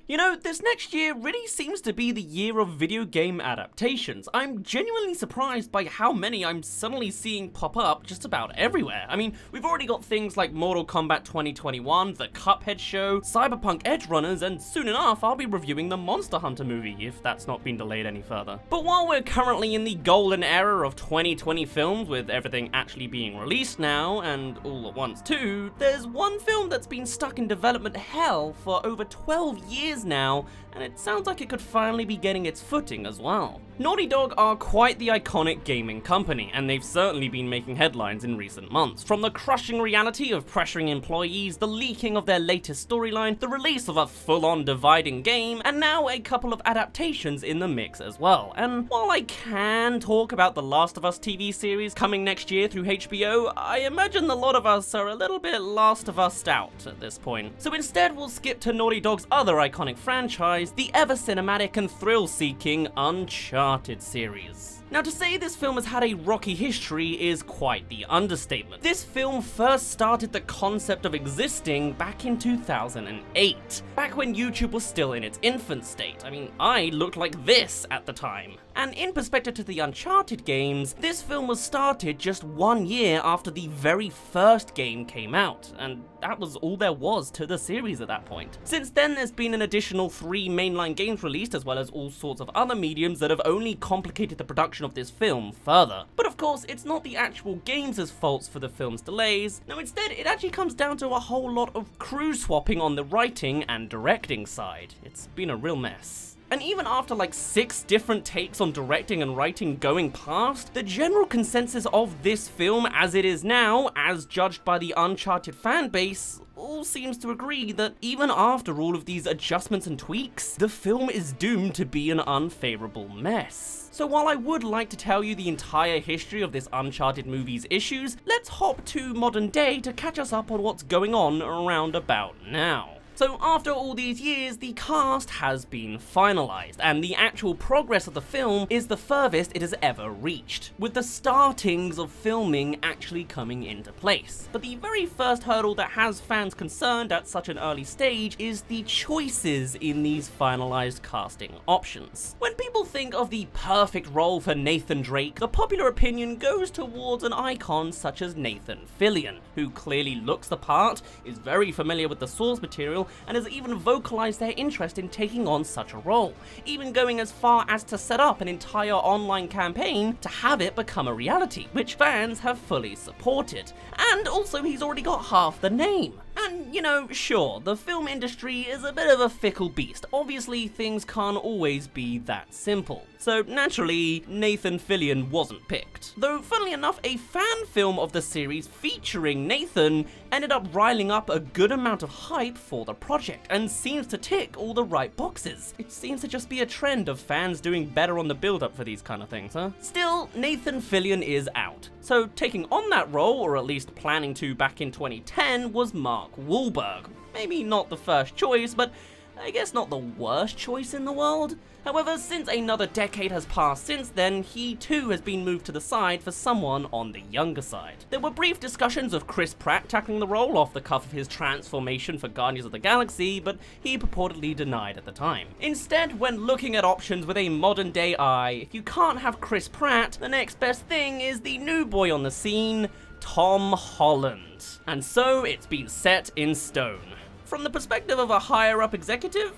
You know, this next year really seems to be the year of video game adaptations. I'm genuinely surprised by how many I'm suddenly seeing pop up just about everywhere. I mean, we've already got things like Mortal Kombat 2021, the Cuphead show, Cyberpunk Edgerunners, and soon enough I'll be reviewing the Monster Hunter movie, if that's not been delayed any further. But while we're currently in the golden era of 2020 films, with everything actually being released now, and all at once too, there's one film that's been stuck in development hell for over 12 years now, and it sounds like it could finally be getting its footing as well. Naughty Dog are quite the iconic gaming company, and they've certainly been making headlines in recent months. From the crushing reality of pressuring employees, the leaking of their latest storyline, the release of a full-on dividing game, and now a couple of adaptations in the mix as well. And while I can talk about the Last of Us TV series coming next year through HBO, I imagine a lot of us are a little bit Last of Us out at this point. So instead we'll skip to Naughty Dog's other iconic franchise, the ever-cinematic and thrill-seeking Uncharted series. Now, to say this film has had a rocky history is quite the understatement. This film first started the concept of existing back in 2008, back when YouTube was still in its infant state. I mean, I looked like this at the time. And in perspective to the Uncharted games, this film was started just 1 year after the very first game came out, and that was all there was to the series at that point. Since then, there's been an additional 3 mainline games released, as well as all sorts of other mediums that have only complicated the production of this film further. But of course, it's not the actual games' faults for the film's delays. No, instead, it actually comes down to a whole lot of crew swapping on the writing and directing side. It's been a real mess. And even after like 6 different takes on directing and writing going past, the general consensus of this film as it is now, as judged by the Uncharted fanbase, all seems to agree that even after all of these adjustments and tweaks, the film is doomed to be an unfavorable mess. So while I would like to tell you the entire history of this Uncharted movie's issues, let's hop to modern day to catch us up on what's going on around about now. So after all these years, the cast has been finalized, and the actual progress of the film is the furthest it has ever reached, with the startings of filming actually coming into place. But the very first hurdle that has fans concerned at such an early stage is the choices in these finalized casting options. When people think of the perfect role for Nathan Drake, the popular opinion goes towards an icon such as Nathan Fillion, who clearly looks the part, is very familiar with the source material, and has even vocalized their interest in taking on such a role, even going as far as to set up an entire online campaign to have it become a reality, which fans have fully supported. And also, he's already got half the name. And, you know, sure, the film industry is a bit of a fickle beast. Obviously, things can't always be that simple. So, naturally, Nathan Fillion wasn't picked. Though, funnily enough, a fan film of the series featuring Nathan ended up riling up a good amount of hype for the project, and seems to tick all the right boxes. It seems to just be a trend of fans doing better on the build-up for these kind of things, huh? Still, Nathan Fillion is out. So, taking on that role, or at least planning to back in 2010, was Mark Wahlberg. Maybe not the first choice, but I guess not the worst choice in the world. However, since another decade has passed since then, he too has been moved to the side for someone on the younger side. There were brief discussions of Chris Pratt tackling the role off the cuff of his transformation for Guardians of the Galaxy, but he purportedly denied at the time. Instead, when looking at options with a modern day eye, if you can't have Chris Pratt, the next best thing is the new boy on the scene, Tom Holland. And so it's been set in stone. From the perspective of a higher-up executive,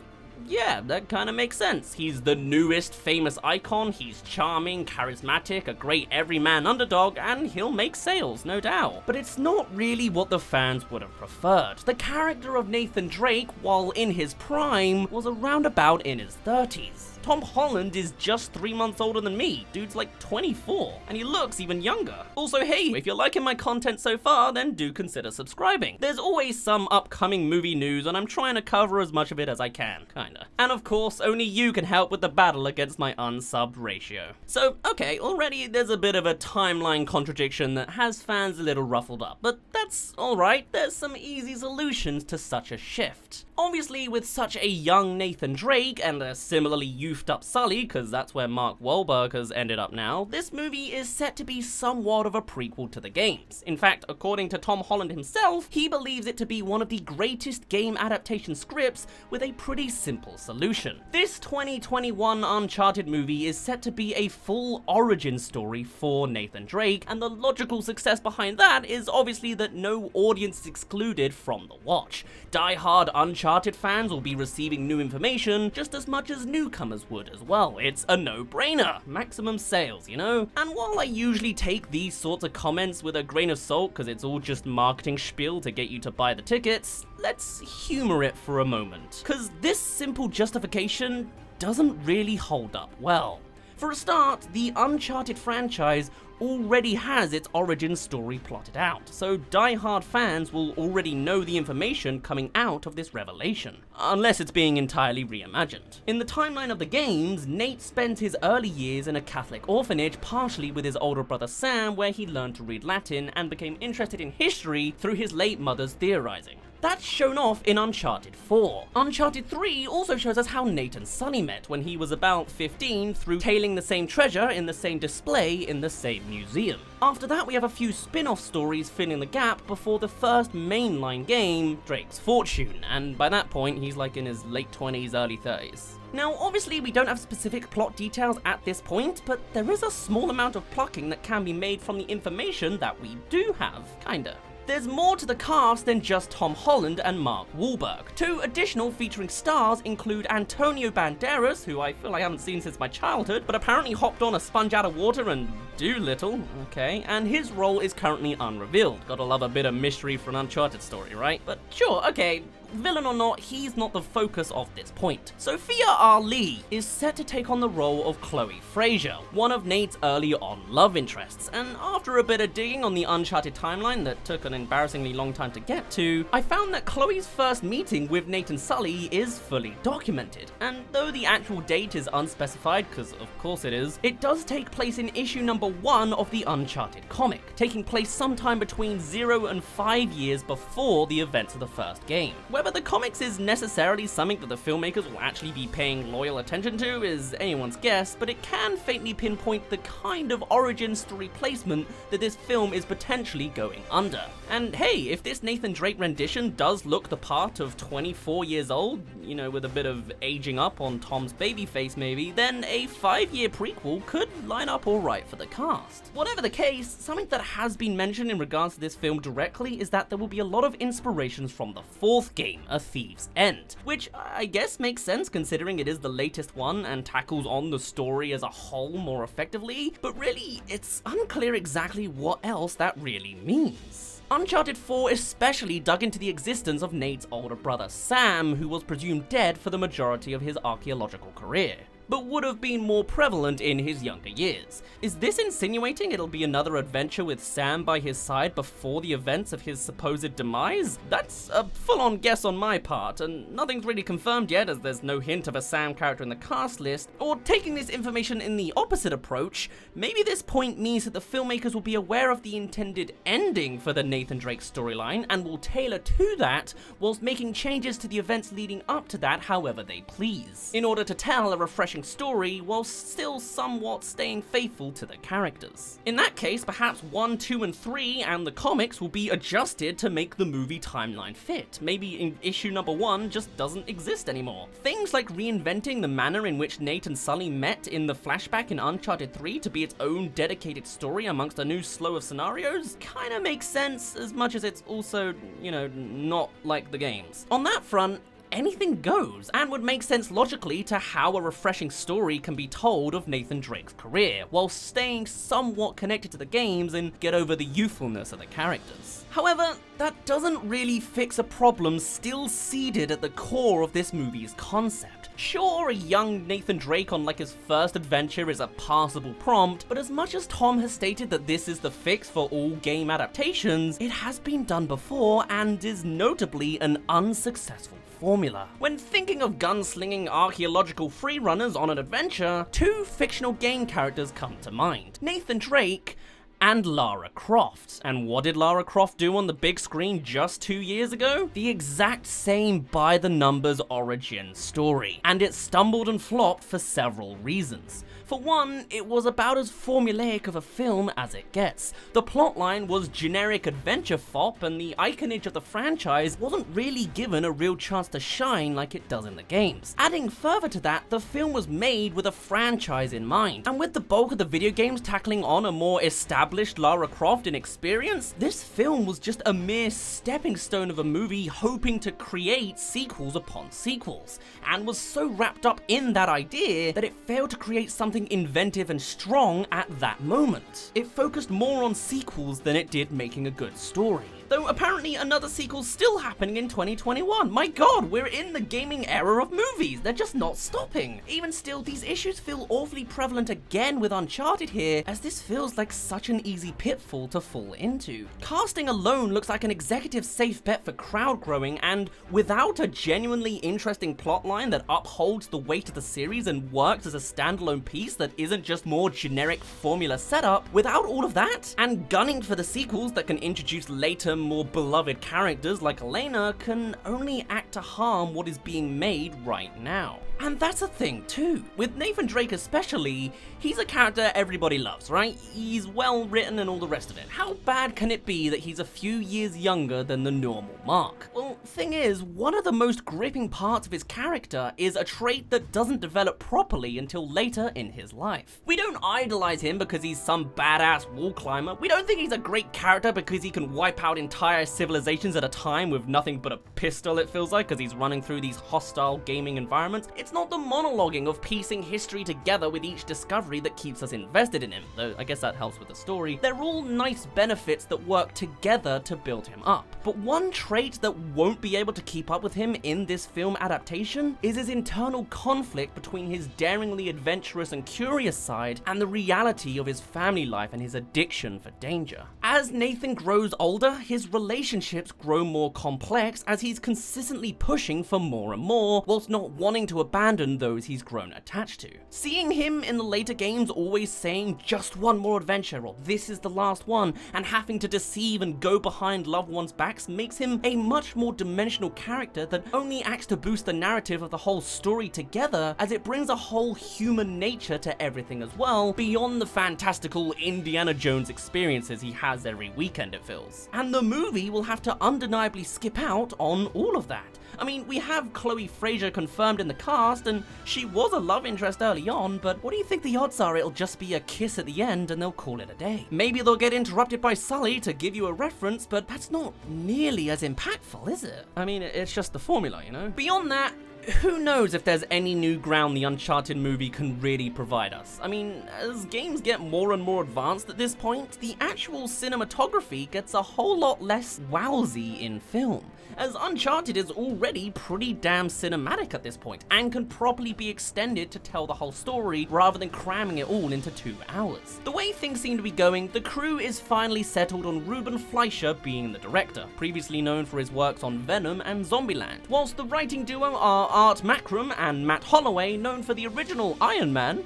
yeah, that kind of makes sense. He's the newest famous icon, he's charming, charismatic, a great everyman underdog, and he'll make sales, no doubt. But it's not really what the fans would have preferred. The character of Nathan Drake, while in his prime, was around about in his 30s. Tom Holland is just 3 months older than me. Dude's like 24, and he looks even younger. Also, hey, if you're liking my content so far, then do consider subscribing. There's always some upcoming movie news, and I'm trying to cover as much of it as I can, kinda. And of course, only you can help with the battle against my unsubbed ratio. So, okay, already there's a bit of a timeline contradiction that has fans a little ruffled up, but that's alright, there's some easy solutions to such a shift. Obviously, with such a young Nathan Drake and a similarly youthed up Sully, because that's where Mark Wahlberg has ended up now, this movie is set to be somewhat of a prequel to the games. In fact, according to Tom Holland himself, he believes it to be one of the greatest game adaptation scripts with a pretty simple simple solution. This 2021 Uncharted movie is set to be a full origin story for Nathan Drake, and the logical success behind that is obviously that no audience is excluded from the watch. Die-hard Uncharted fans will be receiving new information just as much as newcomers would as well. It's a no-brainer. Maximum sales, you know? And while I usually take these sorts of comments with a grain of salt because it's all just marketing spiel to get you to buy the tickets, let's humor it for a moment. Because this simple justification doesn't really hold up well. For a start, the Uncharted franchise already has its origin story plotted out, so die-hard fans will already know the information coming out of this revelation, unless it's being entirely reimagined. In the timeline of the games, Nate spent his early years in a Catholic orphanage, partially with his older brother Sam, where he learned to read Latin and became interested in history through his late mother's theorizing. That's shown off in Uncharted 4. Uncharted 3 also shows us how Nate and Sully met when he was about 15 through tailing the same treasure in the same display in the same museum. After that, we have a few spin-off stories filling the gap before the first mainline game, Drake's Fortune, and by that point he's like in his late 20s, early 30s. Now, obviously we don't have specific plot details at this point, but there is a small amount of plucking that can be made from the information that we do have, kinda. There's more to the cast than just Tom Holland and Mark Wahlberg. Two additional featuring stars include Antonio Banderas, who I feel I haven't seen since my childhood, but apparently hopped on a sponge out of water and Doolittle, okay, and his role is currently unrevealed. Gotta love a bit of mystery for an Uncharted story, right? But sure, okay, villain or not, he's not the focus of this point. Sophia Ali is set to take on the role of Chloe Fraser, one of Nate's early on love interests, and after a bit of digging on the Uncharted timeline that took an embarrassingly long time to get to, I found that Chloe's first meeting with Nate and Sully is fully documented, and though the actual date is unspecified, because of course it is, it does take place in issue number 1 of the Uncharted comic, taking place sometime between 0 and 5 years before the events of the first game. Whether the comics is necessarily something that the filmmakers will actually be paying loyal attention to is anyone's guess, but it can faintly pinpoint the kind of origin story placement that this film is potentially going under. And hey, if this Nathan Drake rendition does look the part of 24 years old, you know, with a bit of aging up on Tom's baby face maybe, then a 5-year prequel could line up alright for the cast. Whatever the case, something that has been mentioned in regards to this film directly is that there will be a lot of inspirations from the 4th game, A Thief's End, which I guess makes sense considering it is the latest one and tackles on the story as a whole more effectively, but really, it's unclear exactly what else that really means. Uncharted 4 especially dug into the existence of Nate's older brother Sam, who was presumed dead for the majority of his archaeological career, but would have been more prevalent in his younger years. Is this insinuating it'll be another adventure with Sam by his side before the events of his supposed demise? That's a full-on guess on my part, and nothing's really confirmed yet as there's no hint of a Sam character in the cast list. Or taking this information in the opposite approach, maybe this point means that the filmmakers will be aware of the intended ending for the Nathan Drake storyline and will tailor to that whilst making changes to the events leading up to that however they please, in order to tell a refreshing story while still somewhat staying faithful to the characters. In that case, perhaps 1, 2, and 3 and the comics will be adjusted to make the movie timeline fit. Maybe in issue number 1 just doesn't exist anymore. Things like reinventing the manner in which Nate and Sully met in the flashback in Uncharted 3 to be its own dedicated story amongst a new slew of scenarios kinda makes sense, as much as it's also, you know, not like the games. On that front, anything goes, and would make sense logically to how a refreshing story can be told of Nathan Drake's career, while staying somewhat connected to the games and get over the youthfulness of the characters. However, that doesn't really fix a problem still seeded at the core of this movie's concept. Sure, a young Nathan Drake on like his first adventure is a passable prompt, but as much as Tom has stated that this is the fix for all game adaptations, it has been done before and is notably an unsuccessful formula. When thinking of gunslinging archaeological freerunners on an adventure, 2 fictional game characters come to mind: Nathan Drake and Lara Croft. And what did Lara Croft do on the big screen just 2 years ago? The exact same by-the-numbers origin story. And it stumbled and flopped for several reasons. For one, it was about as formulaic of a film as it gets. The plotline was generic adventure fop, and the iconage of the franchise wasn't really given a real chance to shine like it does in the games. Adding further to that, the film was made with a franchise in mind, and with the bulk of the video games tackling on a more established Lara Croft in experience, this film was just a mere stepping stone of a movie hoping to create sequels upon sequels, and was so wrapped up in that idea that it failed to create something inventive and strong at that moment. It focused more on sequels than it did making a good story. Though apparently another sequel's still happening in 2021. My god, we're in the gaming era of movies. They're just not stopping. Even still, these issues feel awfully prevalent again with Uncharted here, as this feels like such an easy pitfall to fall into. Casting alone looks like an executive safe bet for crowd growing, and without a genuinely interesting plotline that upholds the weight of the series and works as a standalone piece that isn't just more generic formula setup, without all of that, and gunning for the sequels that can introduce later more beloved characters like Elena, can only act to harm what is being made right now. And that's a thing too. With Nathan Drake especially, he's a character everybody loves, right? He's well written and all the rest of it. How bad can it be that he's a few years younger than the normal Mark? Well, thing is, one of the most gripping parts of his character is a trait that doesn't develop properly until later in his life. We don't idolize him because he's some badass wall climber. We don't think he's a great character because he can wipe out entire civilizations at a time with nothing but a pistol, it feels like, because he's running through these hostile gaming environments. It's not the monologuing of piecing history together with each discovery that keeps us invested in him, though I guess that helps with the story. They're all nice benefits that work together to build him up. But one trait that won't be able to keep up with him in this film adaptation is his internal conflict between his daringly adventurous and curious side and the reality of his family life and his addiction for danger. As Nathan grows older, his relationships grow more complex as he's consistently pushing for more and more, whilst not wanting to abandon those he's grown attached to. Seeing him in the later games always saying just one more adventure or this is the last one, and having to deceive and go behind loved ones' backs makes him a much more dimensional character that only acts to boost the narrative of the whole story together, as it brings a whole human nature to everything as well, beyond the fantastical Indiana Jones experiences he has every weekend, it feels. And the movie will have to undeniably skip out on all of that. I mean, we have Chloe Frazer confirmed in the cast, and she was a love interest early on, but what do you think the odds are it'll just be a kiss at the end and they'll call it a day? Maybe they'll get interrupted by Sully to give you a reference, but that's not nearly as impactful, is it? I mean, it's just the formula, you know? Beyond that, who knows if there's any new ground the Uncharted movie can really provide us. I mean, as games get more and more advanced at this point, the actual cinematography gets a whole lot less wowsy in film, as Uncharted is already pretty damn cinematic at this point, and can properly be extended to tell the whole story rather than cramming it all into 2 hours. The way things seem to be going, the crew is finally settled on Ruben Fleischer being the director, previously known for his works on Venom and Zombieland, whilst the writing duo are Art Makram and Matt Holloway, known for the original Iron Man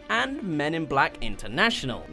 and Men in Black International.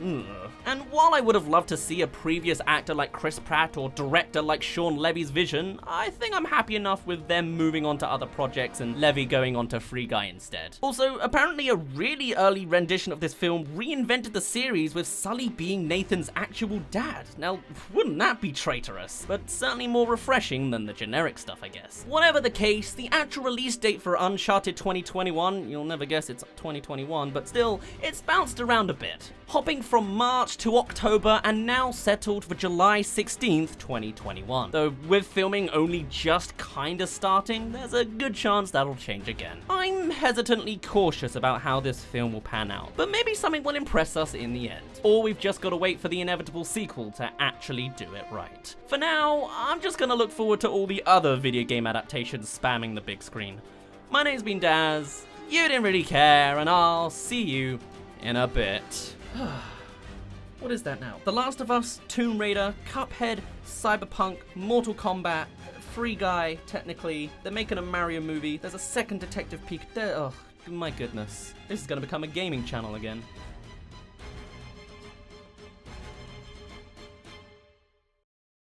And while I would have loved to see a previous actor like Chris Pratt or director like Sean Levy's vision, I think I'm happy enough with them moving on to other projects and Levy going on to Free Guy instead. Also, apparently a really early rendition of this film reinvented the series with Sully being Nathan's actual dad. Now, wouldn't that be traitorous? But certainly more refreshing than the generic stuff, I guess. Whatever the case, the actual release date for Uncharted 2021, you'll never guess it's 2021, but still, it's bounced around a bit, hopping from March to October and now settled for July 16th, 2021. Though with filming only just kinda starting, there's a good chance that'll change again. I'm hesitantly cautious about how this film will pan out, but maybe something will impress us in the end. Or we've just gotta wait for the inevitable sequel to actually do it right. For now, I'm just gonna look forward to all the other video game adaptations spamming the big screen. My name's been Daz, you didn't really care, and I'll see you in a bit. What is that now? The Last of Us, Tomb Raider, Cuphead, Cyberpunk, Mortal Kombat, Free Guy, technically. They're making a Mario movie. There's a second Detective Pikachu. Oh, my goodness. This is gonna become a gaming channel again.